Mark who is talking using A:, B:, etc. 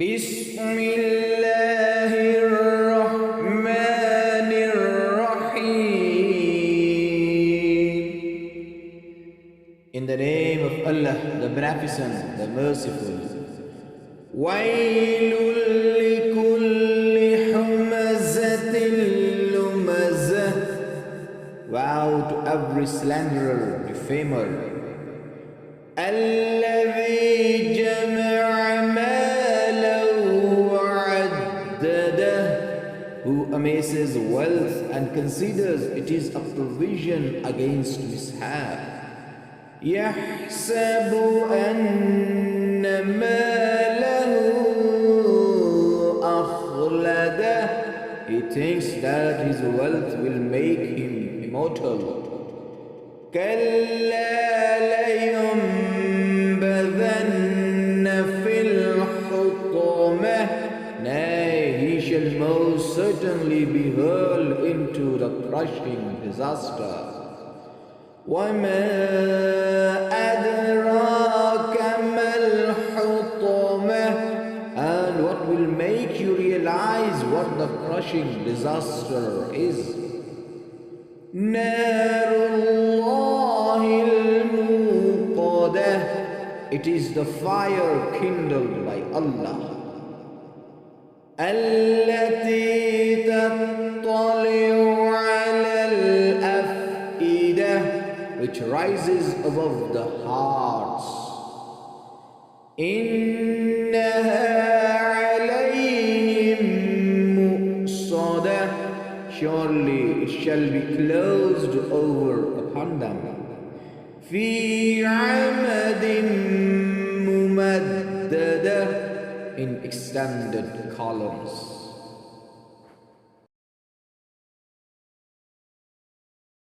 A: Bismillahirrahmanirrahim. In the name of Allah, the Beneficent, the Merciful. Wailul likulli humazatin lumazah. Vow to every slanderer, defamer. Alladhi jama'a malahu wa'addadah. Who amasses wealth and considers it is a provision against mishap. يحسب أن ماله أخلده. He thinks that his wealth will make him immortal. كلا لينبذن في الحطمة. Nay, he shall most certainly be hurled into the crushing disaster. وَمَا أَدْرَاكَ مَا الْحُطَمَةُ. And what will make you realize what the crushing disaster is? نَارُ اللَّهِ الْمُوقَدَةُ. It is the fire kindled by Allah. الَّتِي تَطَّلِعُ عَلَى الْأَفْئِدَةِ. Which rises above the hearts. إِنَّهَا عَلَيْهِمْ مُؤْصَدَةٌ. Surely it shall be closed over upon them. فِي عَمَدٍ مُمَدَّدَةٍ. In extended columns.